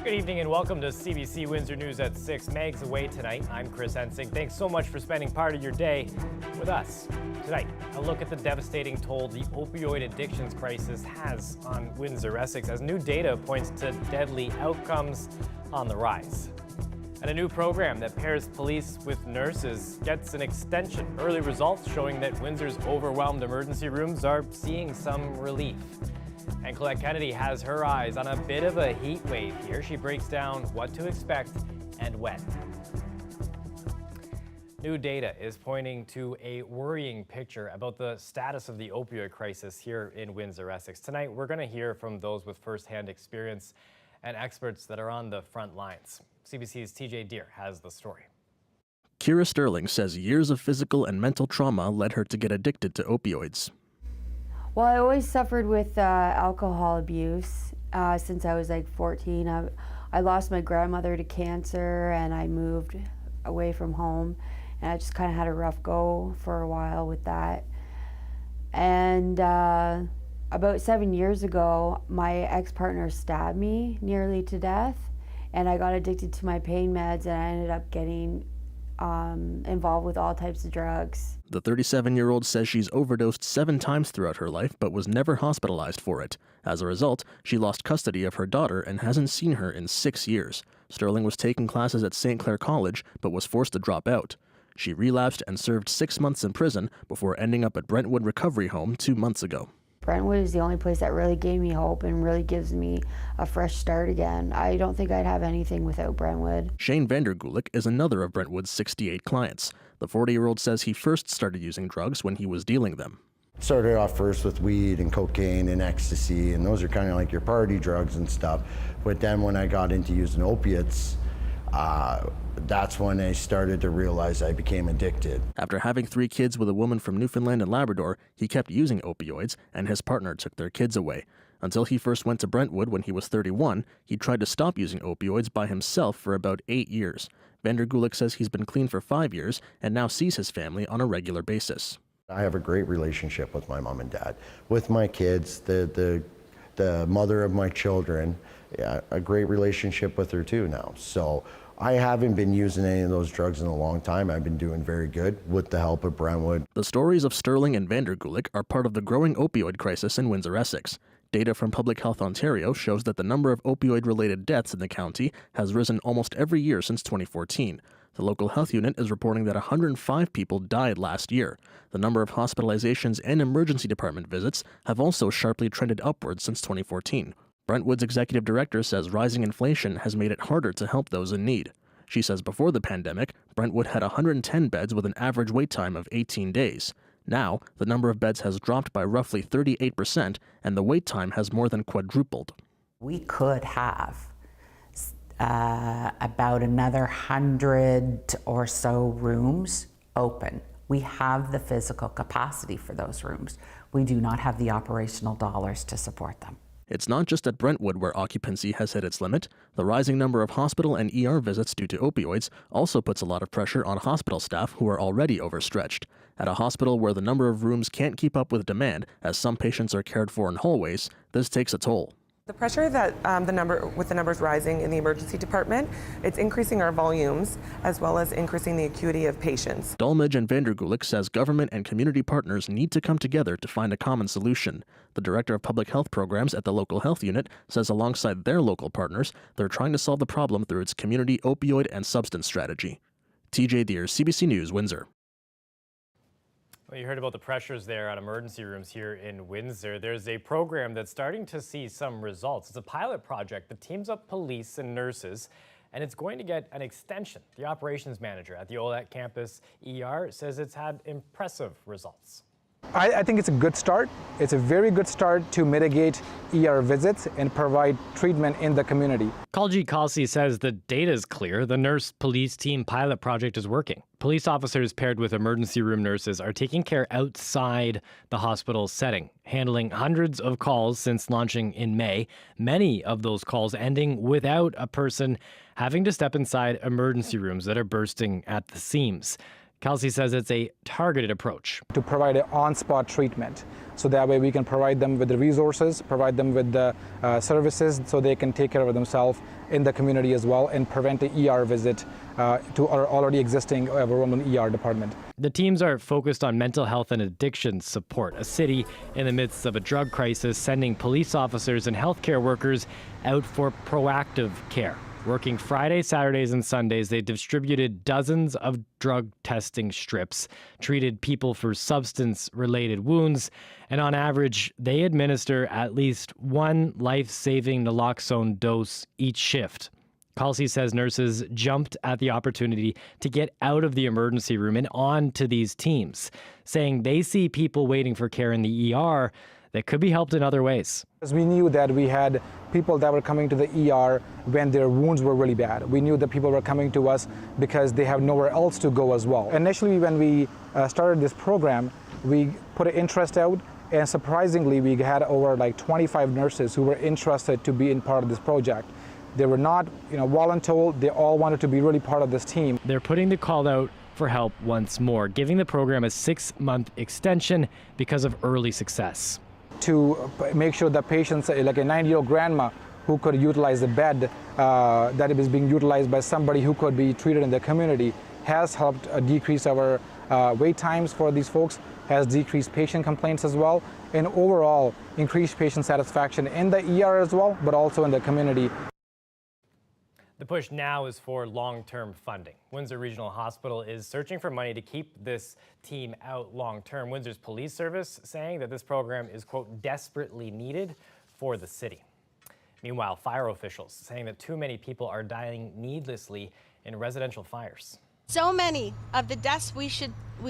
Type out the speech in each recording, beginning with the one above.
Good evening and welcome to CBC Windsor News at 6. Meg's away tonight. I'm Chris Ensing. Thanks so much for spending part of your day with us. Tonight, a look at the devastating toll the opioid addictions crisis has on Windsor, Essex, as new data points to deadly outcomes on the rise. And a new program that pairs police with nurses gets an extension. Early results showing that Windsor's overwhelmed emergency rooms are seeing some relief. And Colette Kennedy has her eyes on a bit of a heat wave here. She breaks down what to expect and when. New data is pointing to a worrying picture about the status of the opioid crisis here in Windsor, Essex. Tonight, we're going to hear from those with firsthand experience and experts that are on the front lines. CBC's TJ Deer has the story. Kira Sterling says years of physical and mental trauma led her to get addicted to opioids. Well, I always suffered with alcohol abuse since I was like 14. I lost my grandmother to cancer and I moved away from home, and I just kind of had a rough go for a while with that. And about 7 years ago, my ex-partner stabbed me nearly to death, and I got addicted to my pain meds, and I ended up getting involved with all types of drugs. The 37-year-old says she's overdosed 7 times throughout her life but was never hospitalized for it. As a result, she lost custody of her daughter and hasn't seen her in 6 years. Sterling was taking classes at St. Clair College but was forced to drop out. She relapsed and served 6 months in prison before ending up at Brentwood Recovery Home 2 months ago. Brentwood is the only place that really gave me hope and really gives me a fresh start again. I don't think I'd have anything without Brentwood. Shane Vandergulik is another of Brentwood's 68 clients. The 40-year-old says he first started using drugs when he was dealing them. Started off first with weed and cocaine and ecstasy, and those are kind of like your party drugs and stuff. But then when I got into using opiates, that's when I started to realize I became addicted. After having 3 kids with a woman from Newfoundland and Labrador, he kept using opioids, and his partner took their kids away. Until he first went to Brentwood when he was 31, he tried to stop using opioids by himself for about 8 years. Vandergulik says he's been clean for 5 years and now sees his family on a regular basis. I have a great relationship with my mom and dad, with my kids, the mother of my children, a great relationship with her too now. So I haven't been using any of those drugs in a long time. I've been doing very good with the help of Brentwood. The stories of Sterling and Vandergulik are part of the growing opioid crisis in Windsor, Essex. Data from Public Health Ontario shows that the number of opioid-related deaths in the county has risen almost every year since 2014. The local health unit is reporting that 105 people died last year. The number of hospitalizations and emergency department visits have also sharply trended upwards since 2014. Brentwood's executive director says rising inflation has made it harder to help those in need. She says before the pandemic, Brentwood had 110 beds with an average wait time of 18 days. Now, the number of beds has dropped by roughly 38%, and the wait time has more than quadrupled. We could have about another 100 or so rooms open. We have the physical capacity for those rooms. We do not have the operational dollars to support them. It's not just at Brentwood where occupancy has hit its limit. The rising number of hospital and ER visits due to opioids also puts a lot of pressure on hospital staff who are already overstretched. At a hospital where the number of rooms can't keep up with demand, as some patients are cared for in hallways, this takes a toll. The pressure that with the numbers rising in the emergency department, it's increasing our volumes as well as increasing the acuity of patients. Dolmage and Vandergulik says government and community partners need to come together to find a common solution. The director of public health programs at the local health unit says alongside their local partners, they're trying to solve the problem through its community opioid and substance strategy. TJ Deer, CBC News, Windsor. Well, you heard about the pressures there on emergency rooms here in Windsor. There's a program that's starting to see some results. It's a pilot project that teams up police and nurses, and it's going to get an extension. The operations manager at the Yellowknife campus ER says it's had impressive results. I think it's a good start. It's a very good start to mitigate ER visits and provide treatment in the community. Kalji Kalsi says the data is clear. The nurse-police team pilot project is working. Police officers paired with emergency room nurses are taking care outside the hospital setting, handling hundreds of calls since launching in May, many of those calls ending without a person having to step inside emergency rooms that are bursting at the seams. Kelsey says it's a targeted approach. To provide an on-spot treatment. So that way we can provide them with the resources, provide them with the services so they can take care of themselves in the community as well and prevent an ER visit to our already existing overwhelming ER department. The teams are focused on mental health and addiction support, a city in the midst of a drug crisis, sending police officers and healthcare workers out for proactive care. Working Fridays, Saturdays, and Sundays, they distributed dozens of drug testing strips, treated people for substance-related wounds, and on average, they administer at least one life-saving naloxone dose each shift. Kelsey says nurses jumped at the opportunity to get out of the emergency room and on to these teams, saying they see people waiting for care in the ER that could be helped in other ways. We knew that we had people that were coming to the ER when their wounds were really bad. We knew that people were coming to us because they have nowhere else to go as well. Initially, when we started this program, we put an interest out, and surprisingly, we had over like 25 nurses who were interested to be in part of this project. They were not, voluntold. They all wanted to be really part of this team. They're putting the call out for help once more, giving the program a 6-month extension because of early success. To make sure that patients, like a 90-year-old grandma who could utilize a bed that is being utilized by somebody who could be treated in the community, has helped decrease our wait times for these folks, has decreased patient complaints as well, and overall increased patient satisfaction in the ER as well, but also in the community. The push now is for long-term funding. Windsor Regional Hospital is searching for money to keep this team out long-term. Windsor's police service saying that this program is, quote, desperately needed for the city. Meanwhile, fire officials saying that too many people are dying needlessly in residential fires. So many of the deaths we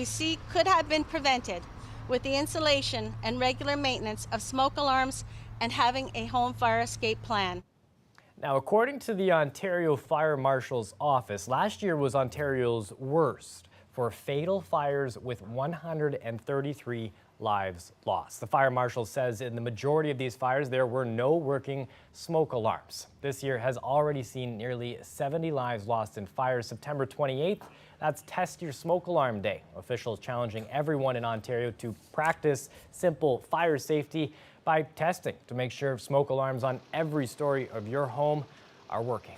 see could have been prevented with the installation and regular maintenance of smoke alarms and having a home fire escape plan. Now, according to the Ontario Fire Marshal's office, last year was Ontario's worst for fatal fires with 133 lives lost. The fire marshal says in the majority of these fires, there were no working smoke alarms. This year has already seen nearly 70 lives lost in fires. September 28th, that's Test Your Smoke Alarm Day. Officials challenging everyone in Ontario to practice simple fire safety by testing to make sure smoke alarms on every story of your home are working.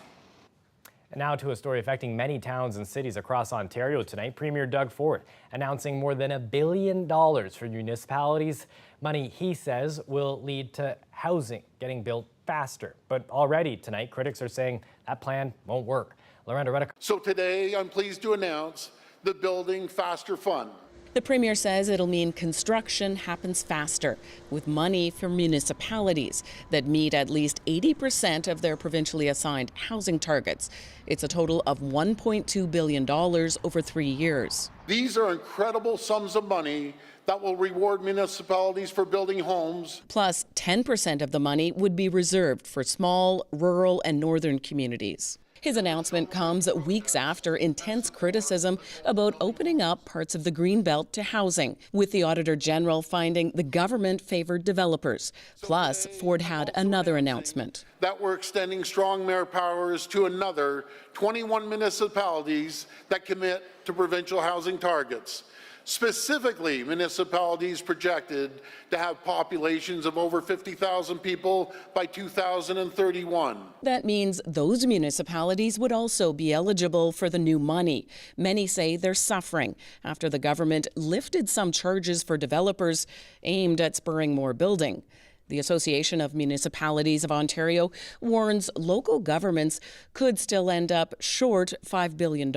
And now to a story affecting many towns and cities across Ontario tonight. Premier Doug Ford announcing more than $1 billion for municipalities. Money, he says, will lead to housing getting built faster. But already tonight, critics are saying that plan won't work. Lorenda Reddick. So today, I'm pleased to announce the Building Faster Fund. The Premier says it'll mean construction happens faster, with money for municipalities that meet at least 80% of their provincially assigned housing targets. It's a total of $1.2 billion over 3 years. These are incredible sums of money that will reward municipalities for building homes. Plus, 10% of the money would be reserved for small, rural, and northern communities. His announcement comes weeks after intense criticism about opening up parts of the Greenbelt to housing, with the Auditor General finding the government favored developers. Plus, Ford had another announcement. That we're extending strong mayor powers to another 21 municipalities that commit to provincial housing targets. Specifically, municipalities projected to have populations of over 50,000 people by 2031. That means those municipalities would also be eligible for the new money. Many say they're suffering after the government lifted some charges for developers aimed at spurring more building. The Association of Municipalities of Ontario warns local governments could still end up short $5 billion.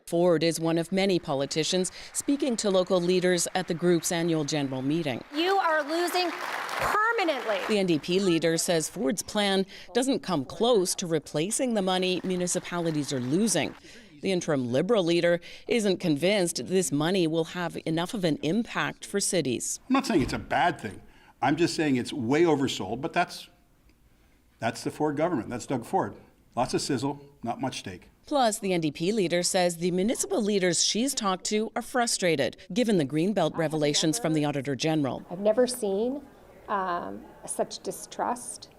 Ford is one of many politicians speaking to local leaders at the group's annual general meeting. You are losing permanently. The NDP leader says Ford's plan doesn't come close to replacing the money municipalities are losing. The interim Liberal leader isn't convinced this money will have enough of an impact for cities. I'm not saying it's a bad thing. I'm just saying it's way oversold, but that's the Ford government. That's Doug Ford. Lots of sizzle, not much steak. Plus, the NDP leader says the municipal leaders she's talked to are frustrated, given the Greenbelt revelations from the Auditor General. I've never seen such distrust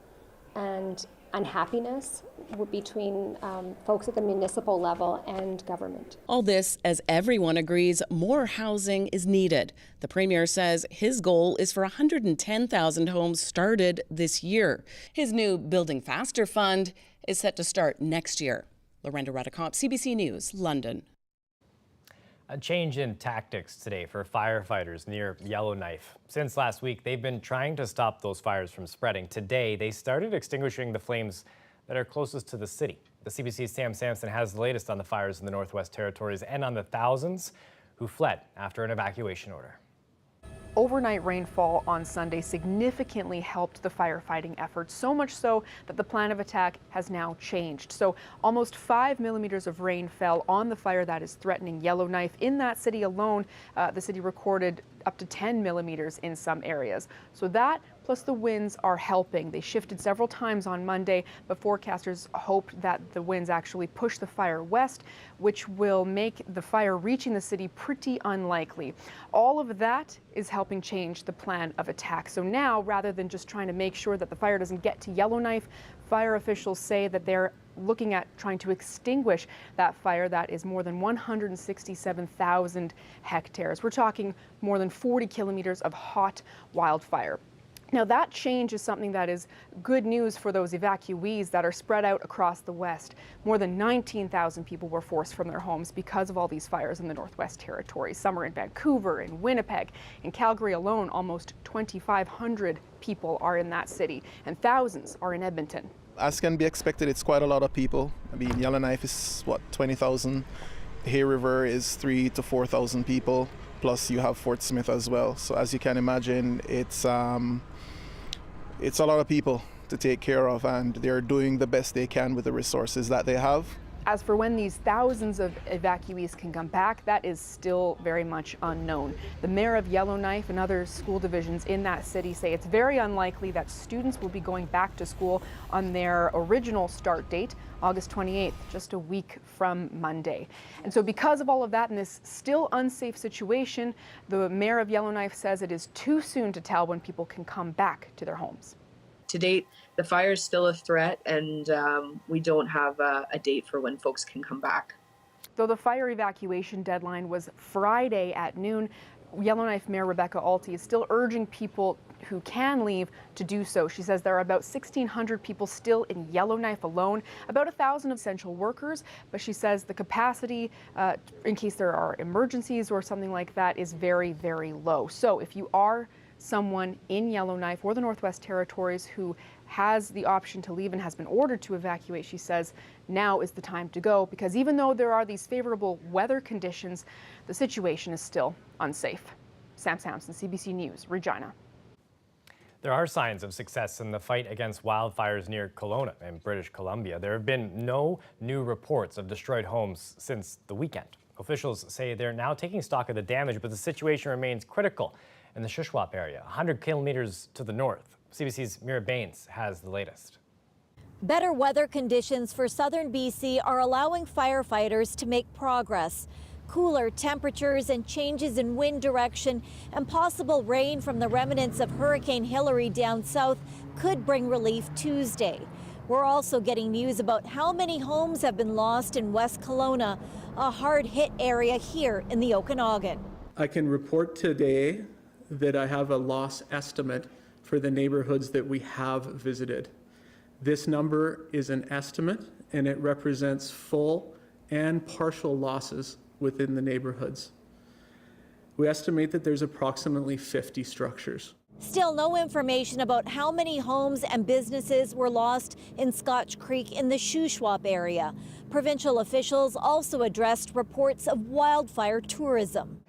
and unhappiness between folks at the municipal level and government. All this as everyone agrees more housing is needed. The Premier says his goal is for 110,000 homes started this year. His new Building Faster fund is set to start next year. Lorenda Redicop, CBC News, London. A change in tactics today for firefighters near Yellowknife. Since last week, they've been trying to stop those fires from spreading. Today, they started extinguishing the flames that are closest to the city. The CBC's Sam Sampson has the latest on the fires in the Northwest Territories and on the thousands who fled after an evacuation order. Overnight rainfall on Sunday significantly helped the firefighting effort, so much so that the plan of attack has now changed. So almost 5 millimeters of rain fell on the fire that is threatening Yellowknife. In that city alone, the city recorded up to 10 millimeters in some areas. So that plus the winds are helping. They shifted several times on Monday, but forecasters hoped that the winds actually push the fire west, which will make the fire reaching the city pretty unlikely. All of that is helping change the plan of attack. So now, rather than just trying to make sure that the fire doesn't get to Yellowknife, fire officials say that they're looking at trying to extinguish that fire that is more than 167,000 hectares. We're talking more than 40 kilometers of hot wildfire. Now that change is something that is good news for those evacuees that are spread out across the West. More than 19,000 people were forced from their homes because of all these fires in the Northwest Territories. Some are in Vancouver, in Winnipeg. In Calgary alone, almost 2,500 people are in that city, and thousands are in Edmonton. As can be expected, it's quite a lot of people. I mean, Yellowknife is, 20,000. Hay River is 3,000 to 4,000 people. Plus you have Fort Smith as well. So as you can imagine, it's a lot of people to take care of, and they're doing the best they can with the resources that they have. As for when these thousands of evacuees can come back, that is still very much unknown. The mayor of Yellowknife and other school divisions in that city say it's very unlikely that students will be going back to school on their original start date, August 28th, just a week from Monday. And so because of all of that and this still unsafe situation, the mayor of Yellowknife says it is too soon to tell when people can come back to their homes. To date, the fire is still a threat, and we don't have a date for when folks can come back. Though the fire evacuation deadline was Friday at noon, Yellowknife Mayor Rebecca Alty is still urging people who can leave to do so. She says there are about 1,600 people still in Yellowknife alone, about 1,000 essential workers, but she says the capacity in case there are emergencies or something like that is very, very low. So if you are someone in Yellowknife or the Northwest Territories who has the option to leave and has been ordered to evacuate, she says now is the time to go, because even though there are these favorable weather conditions, the situation is still unsafe. Sam Sampson, CBC News, Regina. There are signs of success in the fight against wildfires near Kelowna in British Columbia. There have been no new reports of destroyed homes since the weekend. Officials say they're now taking stock of the damage, but the situation remains critical in the Shuswap area, 100 kilometers to the north. CBC's Mira Baines has the latest. Better weather conditions for southern BC are allowing firefighters to make progress. Cooler temperatures and changes in wind direction and possible rain from the remnants of Hurricane Hilary down south could bring relief Tuesday. We're also getting news about how many homes have been lost in West Kelowna, a hard-hit area here in the Okanagan. I can report today that I have a loss estimate for the neighborhoods that we have visited. This number is an estimate, and it represents full and partial losses within the neighborhoods. We estimate that there's approximately 50 structures. Still no information about how many homes and businesses were lost in Scotch Creek in the Shuswap area. Provincial officials also addressed reports of wildfire tourism.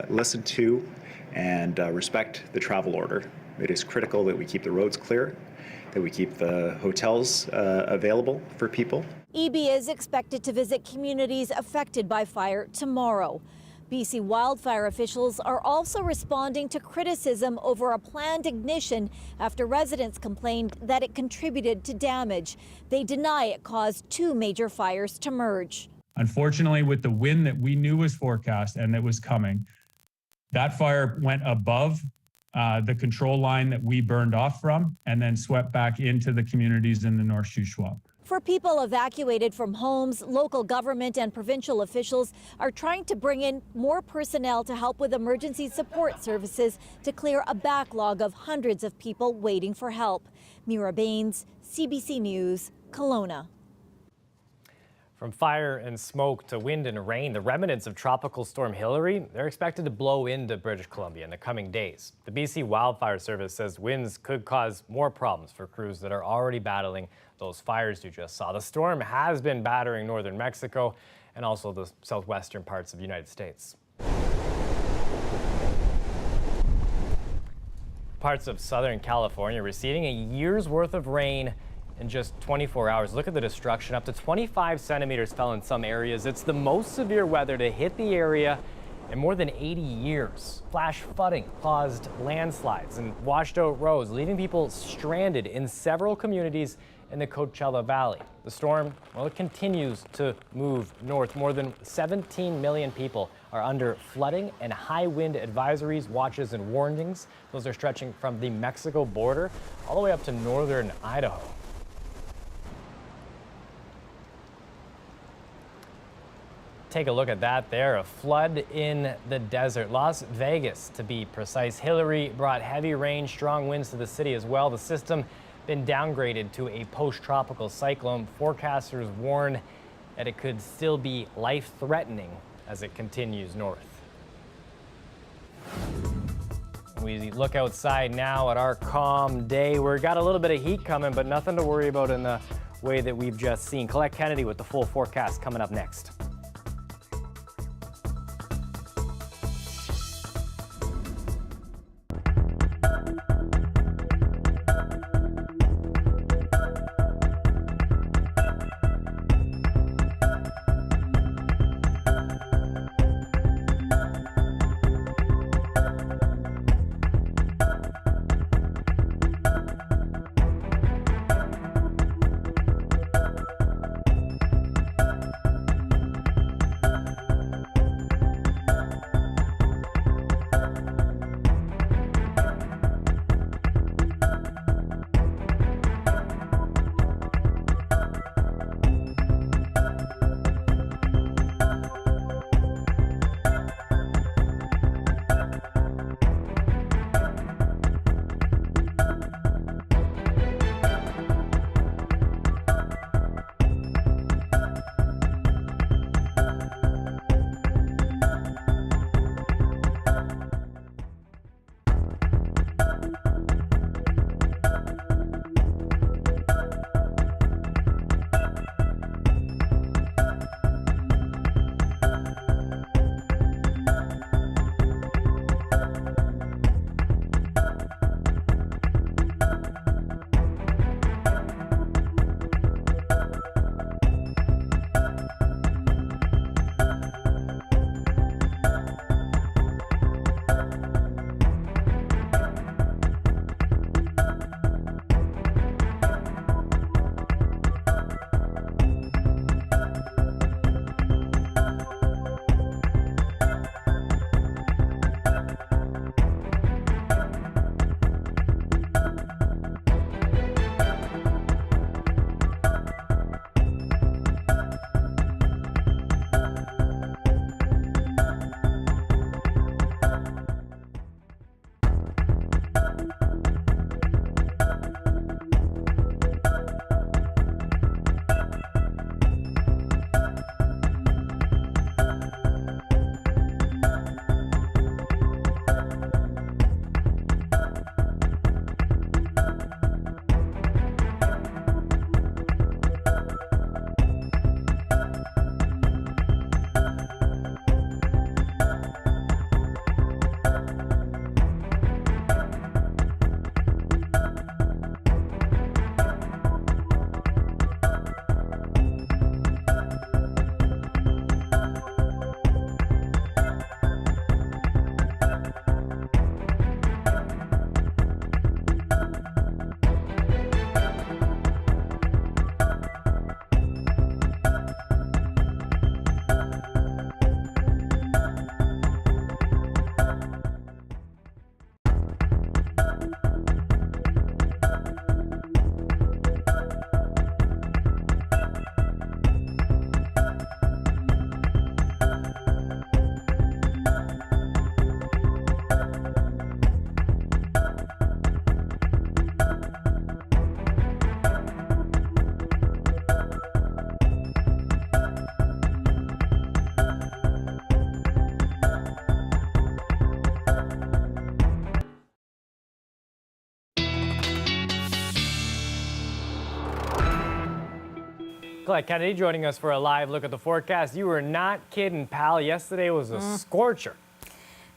Listen to and respect the travel order. It is critical that we keep the roads clear, that we keep the hotels available for people. EB is expected to visit communities affected by fire tomorrow. BC wildfire officials are also responding to criticism over a planned ignition after residents complained that it contributed to damage. They deny it caused two major fires to merge. Unfortunately, with the wind that we knew was forecast and that was coming, that fire went above the control line that we burned off from, and then swept back into the communities in the North Shuswap. For people evacuated from homes, local government and provincial officials are trying to bring in more personnel to help with emergency support services to clear a backlog of hundreds of people waiting for help. Mira Baines, CBC News, Kelowna. From fire and smoke to wind and rain, the remnants of Tropical Storm Hilary, they're expected to blow into British Columbia in the coming days. The BC Wildfire Service says winds could cause more problems for crews that are already battling those fires you just saw. The storm has been battering northern Mexico and also the southwestern parts of the United States. Parts of Southern California receiving a year's worth of rain in just 24 hours. Look at the destruction. Up to 25 centimeters fell in some areas. It's the most severe weather to hit the area in more than 80 years. Flash flooding caused landslides and washed out roads, leaving people stranded in several communities in the Coachella Valley. The storm, well, it continues to move north. More than 17 million people are under flooding and high wind advisories, watches, and warnings. Those are stretching from the Mexico border all the way up to northern Idaho. Take a look at that there, a flood in the desert. Las Vegas, to be precise. Hilary brought heavy rain, strong winds to the city as well. The system been downgraded to a post-tropical cyclone. Forecasters warn that it could still be life-threatening as it continues north. We look outside now at our calm day. We've got a little bit of heat coming, but nothing to worry about in the way that we've just seen. Colette Kennedy with the full forecast coming up next. Colette Kennedy joining us for a live look at the forecast. You were not kidding, pal. Yesterday was a scorcher.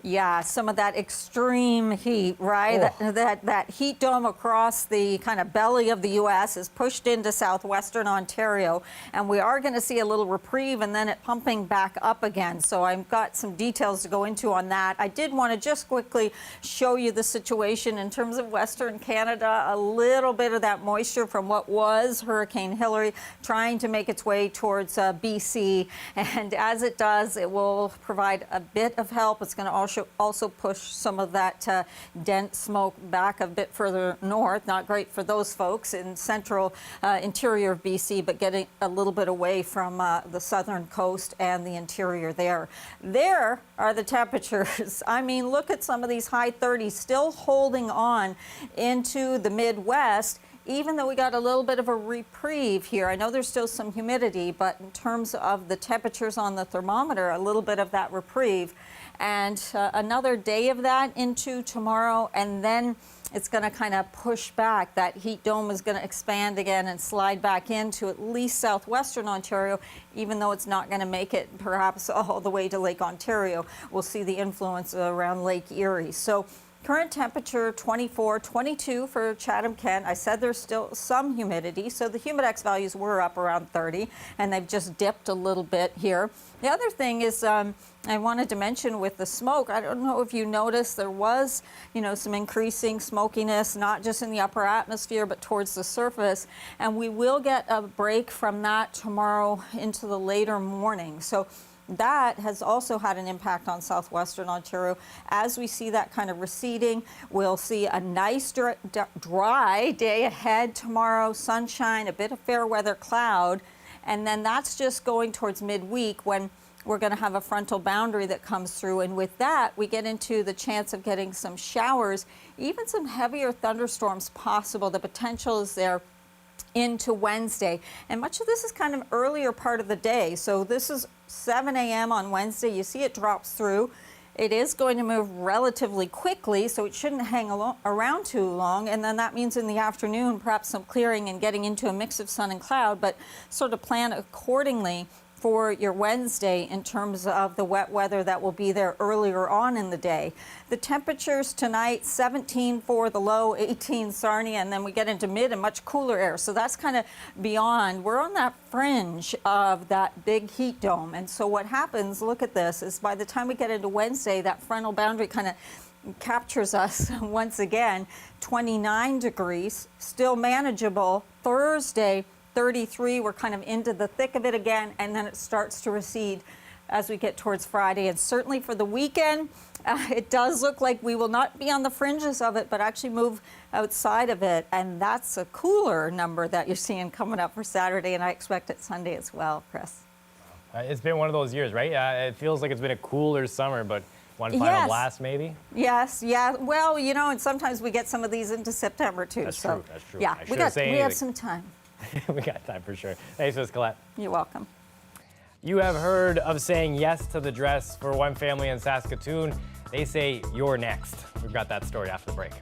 Yeah, some of that extreme heat, right? Oh. That heat dome across the kind of belly of the U.S. is pushed into southwestern Ontario, and we are going to see a little reprieve and then it pumping back up again. So I've got some details to go into on that. I did want to just quickly show you the situation in terms of Western Canada, a little bit of that moisture from what was Hurricane Hilary trying to make its way towards BC. And as it does, it will provide a bit of help. It's going to also push some of that dense smoke back a bit further north. Not great for those folks in central interior of BC, but getting a little bit away from the southern coast and the interior there. There are the temperatures. I mean, look at some of these high 30s still holding on into the Midwest, even though we got a little bit of a reprieve here. I know there's still some humidity, but in terms of the temperatures on the thermometer, a little bit of that reprieve. And another day of that into tomorrow, and then it's going to kind of push back. That heat dome is going to expand again and slide back into at least southwestern Ontario, even though it's not going to make it perhaps all the way to Lake Ontario. We'll see the influence around Lake Erie. So current temperature 24, 22 for Chatham-Kent. I said there's still some humidity, so the humidex values were up around 30, and they've just dipped a little bit here. The other thing is I wanted to mention with the smoke, I don't know if you noticed, there was, some increasing smokiness, not just in the upper atmosphere, but towards the surface. And we will get a break from that tomorrow into the later morning. So that has also had an impact on southwestern Ontario. As we see that kind of receding, we'll see a nice dry day ahead tomorrow, sunshine, a bit of fair weather cloud, and then that's just going towards midweek when we're going to have a frontal boundary that comes through, and with that we get into the chance of getting some showers, even some heavier thunderstorms possible. The potential is there into Wednesday, and much of this is kind of earlier part of the day. So this is 7 a.m. on Wednesday. You see it drops through. It is going to move relatively quickly, so it shouldn't hang around too long, and then that means in the afternoon perhaps some clearing and getting into a mix of sun and cloud, but sort of plan accordingly for your Wednesday in terms of the wet weather that will be there earlier on in the day. The temperatures tonight, 17 for the low, 18 Sarnia, and then we get into mid and much cooler air. So that's kind of beyond. We're on that fringe of that big heat dome. And so what happens, look at this, is by the time we get into Wednesday, that frontal boundary kind of captures us once again. 29 degrees, still manageable. Thursday, 33, we're kind of into the thick of it again, and then it starts to recede as we get towards Friday. And certainly for the weekend, it does look like we will not be on the fringes of it, but actually move outside of it. And that's a cooler number that you're seeing coming up for Saturday, and I expect it Sunday as well, Chris. It's been one of those years, right? It feels like it's been a cooler summer, but one final blast maybe? Yes, yeah. Well, and sometimes we get some of these into September too. That's so, true, that's true. Yeah, we have some time. We got time for sure. Thanks, Ms. Colette. You're welcome. You have heard of saying yes to the dress for one family in Saskatoon. They say you're next. We've got that story after the break.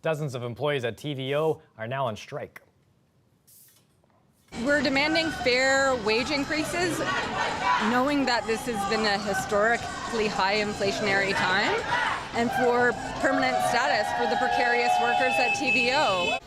Dozens of employees at TVO are now on strike. We're demanding fair wage increases, knowing that this has been a historically high inflationary time, and for permanent status for the precarious workers at TVO.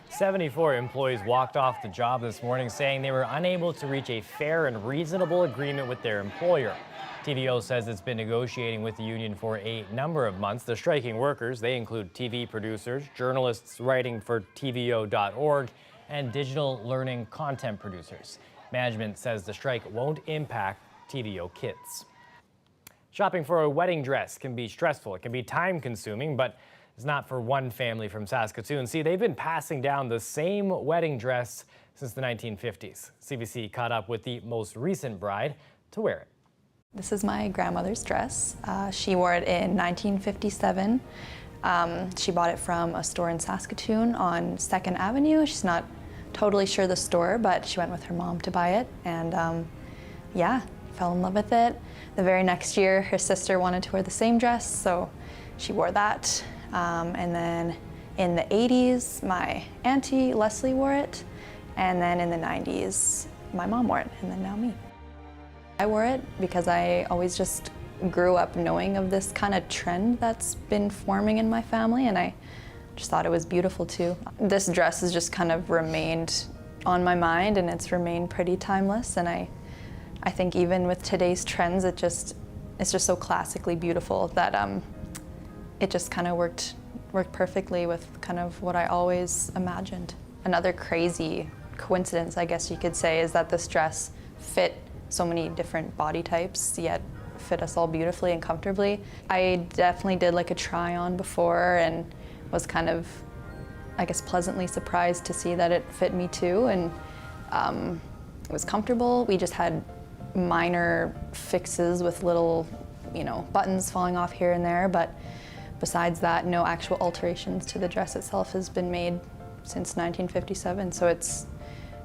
74 employees walked off the job this morning saying they were unable to reach a fair and reasonable agreement with their employer. TVO says it's been negotiating with the union for a number of months. The striking workers, they include TV producers, journalists writing for TVO.org, and digital learning content producers. Management says the strike won't impact TVO kids. Shopping for a wedding dress can be stressful. It can be time-consuming, but it's not for one family from Saskatoon. See, they've been passing down the same wedding dress since the 1950s. CBC caught up with the most recent bride to wear it. This is my grandmother's dress. She wore it in 1957. She bought it from a store in Saskatoon on 2nd Avenue. She's not totally sure the store, but she went with her mom to buy it, and yeah, fell in love with it. The very next year, her sister wanted to wear the same dress, so she wore that. And then in the 80s, my auntie Leslie wore it, and then in the 90s, my mom wore it, and then now me. I wore it because I always just grew up knowing of this kind of trend that's been forming in my family, and I just thought it was beautiful too. This dress has just kind of remained on my mind, and it's remained pretty timeless, and I think even with today's trends, it's just so classically beautiful that it just kind of worked perfectly with kind of what I always imagined. Another crazy coincidence, I guess you could say, is that this dress fit so many different body types, yet fit us all beautifully and comfortably. I definitely did like a try on before and was kind of, I guess, pleasantly surprised to see that it fit me too, and it was comfortable. We just had minor fixes with little, buttons falling off here and there, but besides that, no actual alterations to the dress itself has been made since 1957, so it's,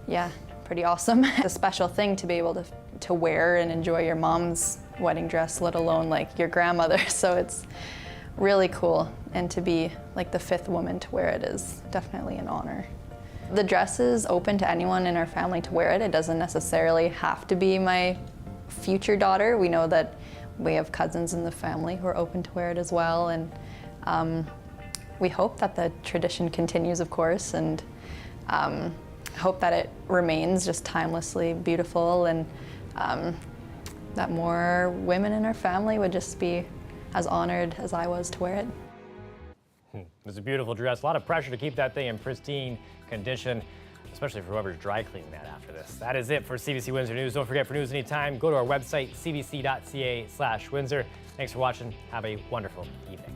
yeah, pretty awesome. It's a special thing to be able to wear and enjoy your mom's wedding dress, let alone like your grandmother, so it's really cool, and to be like the 5th woman to wear it is definitely an honor. The dress is open to anyone in our family to wear it. It doesn't necessarily have to be my future daughter. We know that we have cousins in the family who are open to wear it as well, and we hope that the tradition continues, of course, and hope that it remains just timelessly beautiful, and that more women in our family would just be as honored as I was to wear it. It's a beautiful dress. A lot of pressure to keep that thing in pristine condition, especially for whoever's dry cleaning that after this. That is it for CBC Windsor News. Don't forget, for news anytime, go to our website, cbc.ca/Windsor. Thanks for watching. Have a wonderful evening.